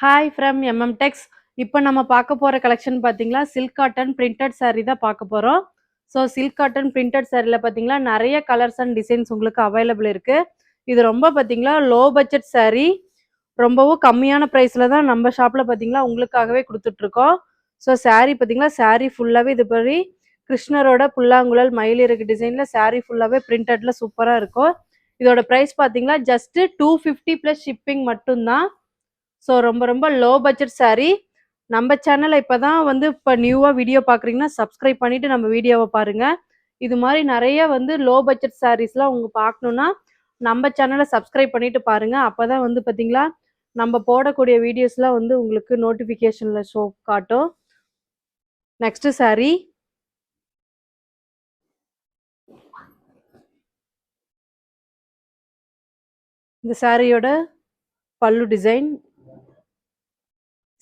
Hi from MM டெக்ஸ். இப்போ நம்ம பார்க்க போற கலெக்ஷன் பார்த்தீங்களா, சில்க் காட்டன் பிரிண்டட் saree தான் பார்க்க போறோம். ஸோ சில்க் காட்டன் பிரிண்டட் சாரீல பார்த்தீங்களா, நெறைய கலர்ஸ் அண்ட் டிசைன்ஸ் உங்களுக்கு அவைலபிள் இருக்கு. இது ரொம்ப பார்த்தீங்களா, லோ பட்ஜெட் saree. ரொம்பவும் கம்மியான பிரைஸ்ல தான் நம்ம ஷாப்ல பார்த்தீங்களா, உங்களுக்காகவே குடுத்துட்ருக்கோம். ஸோ saree பார்த்தீங்களா, saree ஃபுல்லாவே இது மாரி கிருஷ்ணரோட புல்லாங்குழல், மயில் டிசைன்ல saree ஃபுல்லாவே பிரிண்டட்ல சூப்பரா இருக்கும். இதோட பிரைஸ் பார்த்தீங்களா, ஜஸ்ட் 250 பிளஸ் ஷிப்பிங் மட்டும் தான். ஸோ ரொம்ப ரொம்ப லோ பட்ஜெட் saree. நம்ம சேனல்ல இப்பதான் இப்ப நியூவா வீடியோ பார்க்குறீங்கன்னா, சப்ஸ்கிரைப் பண்ணிட்டு நம்ம வீடியோவ பாருங்க. இது மாரி நெறைய லோ பட்ஜெட் சாரீஸ்லாம் பார்க்கணும்னா, நம்ம சேனல சப்ஸ்கிரைப் பண்ணிட்டு பாருங்க. அப்பதான் பார்த்தீங்களா, நம்ம போடக்கூடிய வீடியோஸ்லாம் உங்களுக்கு நோட்டிஃபிகேஷன்ல காட்டும். Next saree. இந்த சாரியோட பல்லு டிசைன்,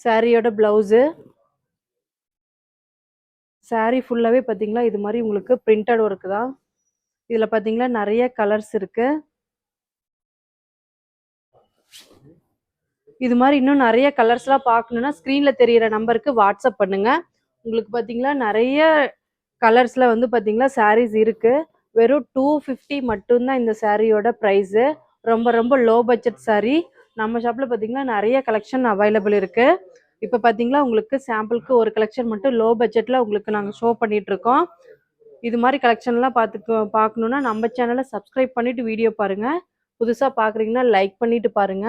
சாரியோட பிளவுஸு, saree ஃபுல்லாவே பார்த்தீங்களா, இது மாரி உங்களுக்கு பிரிண்டட் ஒர்க் தான். இதுல பார்த்தீங்களா, நெறைய கலர்ஸ் இருக்கு. இது மாரி இன்னும் நெறைய கலர்ஸ்லாம் பார்க்கணும்னா, ஸ்க்ரீன்ல தெரியிற நம்பருக்கு வாட்ஸ்அப் பண்ணுங்க. உங்களுக்கு பார்த்தீங்களா, நெறைய கலர்ஸ்ல பார்த்தீங்களா சாரீஸ் இருக்கு. வெறும் 250 மட்டும் தான் இந்த சாரியோட பிரைஸு. ரொம்ப ரொம்ப லோ பட்ஜெட் சாரி. நம்ம ஷாப்ல பார்த்தீங்கன்னா, நெறைய கலெக்ஷன் அவைலபிள் இருக்கு. இப்ப பார்த்தீங்களா, உங்களுக்கு சாம்பிளுக்கு ஒரு கலெக்ஷன் மட்டும் லோ பட்ஜெட்ல உங்களுக்கு நாங்க ஷோ பண்ணிட்டு இருக்கோம். இது மாரி கலெக்ஷன்லாம் பார்க்கணும்னா நம்ம சேனல சப்ஸ்கிரைப் பண்ணிட்டு வீடியோ பாருங்க. புதுசா பார்க்குறீங்கன்னா லைக் பண்ணிட்டு பாருங்க.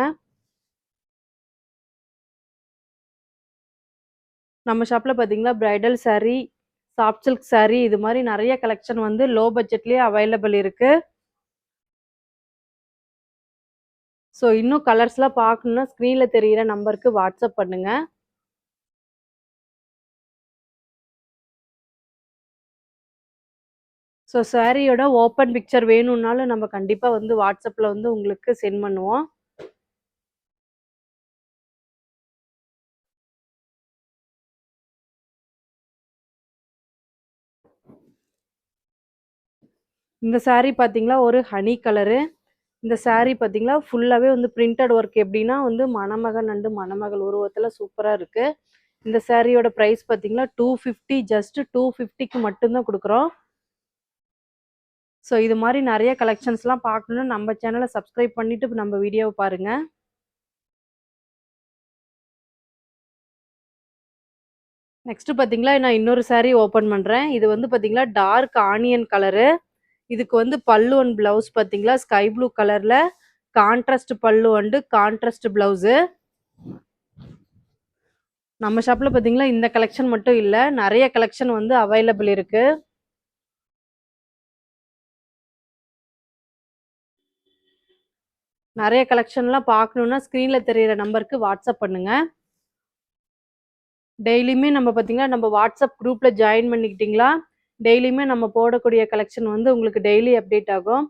நம்ம ஷாப்ல பார்த்தீங்கன்னா, bridal sorry, soft silk sorry இது மாரி நெறைய கலெக்ஷன் லோ பட்ஜெட்லயே அவைலபிள் இருக்கு. ஸோ இன்னும் கலர்ஸ்லாம் பார்க்கணும்னா ஸ்க்ரீன்ல தெரியிற நம்பருக்கு வாட்ஸ்அப் பண்ணுங்க. ஸோ சாரியோட ஓப்பன் பிக்சர் வேணும்னாலும் நம்ம கண்டிப்பா வாட்ஸ்அப்ல உங்களுக்கு சென்ட் பண்ணுவோம். இந்த சாரி பார்த்தீங்களா, ஒரு ஹனி கலரு. இந்த சாரி பார்த்தீங்களா, ஃபுல்லாவே பிரிண்டட் ஒர்க் எப்படின்னா மணமகன் அண்ட் மணமகள் உருவத்துல சூப்பரா இருக்கு. இந்த சாரியோட பிரைஸ் பார்த்தீங்களா 250, ஜஸ்ட் 250க்கு மட்டும் தான் குடுக்குறோம். ஸோ இது மாரி நெறைய கலெக்ஷன்ஸ்லாம் பார்க்கணும்னா நம்ம சேனல சப்ஸ்கிரைப் பண்ணிட்டு நம்ம வீடியோவ பாருங்க. நெக்ஸ்ட் பார்த்தீங்களா, நான் இன்னொரு சாரி ஓப்பன் பண்றேன். இது பார்த்தீங்களா, டார்க் ஆனியன் கலரு. இதுக்கு பல்லு அண்ட் பிளவுஸ் பார்த்தீங்களா, ஸ்கை ப்ளூ கலர்ல கான்ட்ராஸ்ட் பல்லு அண்ட் கான்ட்ராஸ்ட் பிளவுஸு. நம்ம ஷாப்ல பார்த்தீங்களா, இந்த கலெக்ஷன் மட்டும் இல்ல, நெறைய கலெக்ஷன் அவைலபிள் இருக்கு. நெறைய கலெக்ஷன்லாம் பார்க்கணும்னா ஸ்க்ரீன்ல தெரியிற நம்பருக்கு வாட்ஸ்அப் பண்ணுங்க. டெய்லியுமே நம்ம பார்த்தீங்கன்னா, நம்ம வாட்ஸ்அப் குரூப்ல ஜாயின் பண்ணிக்கிட்டீங்களா, டெய்லியுமே நம்ம போடக்கூடிய கலெக்ஷன் உங்களுக்கு டெய்லி அப்டேட் ஆகும்.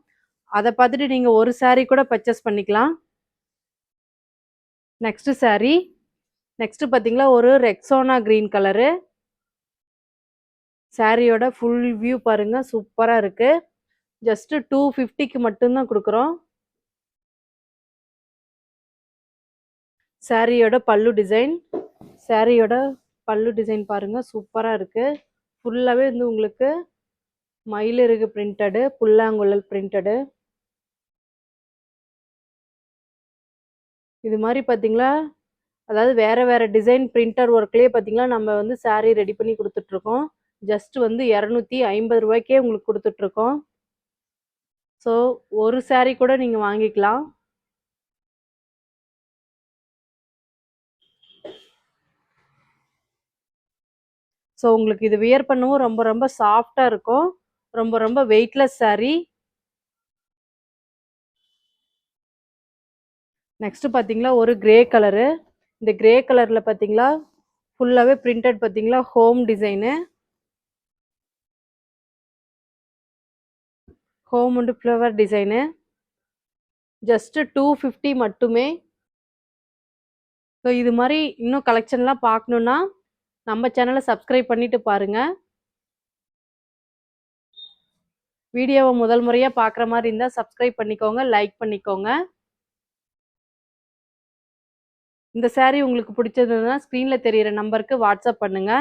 அத பார்த்துட்டு நீங்க ஒரு சாரி கூட பர்ச்சேஸ் பண்ணிக்கலாம். Next sorry. நெக்ஸ்ட் பார்த்தீங்களா, ஒரு ரெக்ஸோனா கிரீன் கலரு. சாரியோட ஃபுல் வியூ பாருங்க, சூப்பரா இருக்கு. ஜஸ்ட் 250க்கு மட்டும் தான் குடுக்குறோம். சாரியோட பல்லு டிசைன். சாரியோட பல்லு டிசைன் பாருங்க, சூப்பரா இருக்கு. ஃபுல்லாவே உங்களுக்கு மயிலிறகு பிரிண்டடு, புல்லாங்குழல் பிரிண்டடு. இது மாரி பார்த்தீங்களா, அதாவது வேற வேற டிசைன் பிரிண்டர் ஒர்க்லயே பார்த்தீங்களா, நம்ம சாரி ரெடி பண்ணி குடுத்துட்டுருக்கோம். ஜஸ்ட் ரூ. 250 உங்களுக்கு குடுத்துட்டுருக்கோம். ஸோ ஒரு சாரி கூட நீங்க வாங்கிக்கலாம். ஸோ உங்களுக்கு இது வியர் பண்ணவும் ரொம்ப ரொம்ப சாஃப்ட்டா இருக்கும். ரொம்ப ரொம்ப வெயிட்லெஸ் சாரி. நெக்ஸ்ட் பார்த்தீங்களா, ஒரு கிரே கலரு. இந்த கிரே கலர்ல பார்த்தீங்களா, ஃபுல்லாவே பிரிண்டட் பார்த்தீங்களா, home design. Home and flower design. Just 250 மட்டுமே. ஸோ இது மாரி இன்னும் கலெக்ஷன்லாம் பார்க்கணும்னா, நம்ம சேனல சப்ஸ்கிரைப் பண்ணிட்டு பாருங்க. வீடியோவ முதல் முறையா பார்க்குற மாரி இருந்தா சப்ஸ்கிரைப் பண்ணிக்கோங்க, லைக் பண்ணிக்கோங்க. இந்த saree உங்களுக்கு பிடிச்சதுன்னா ஸ்க்ரீன்ல தெரியிற நம்பருக்கு வாட்ஸ்அப் பண்ணுங்க.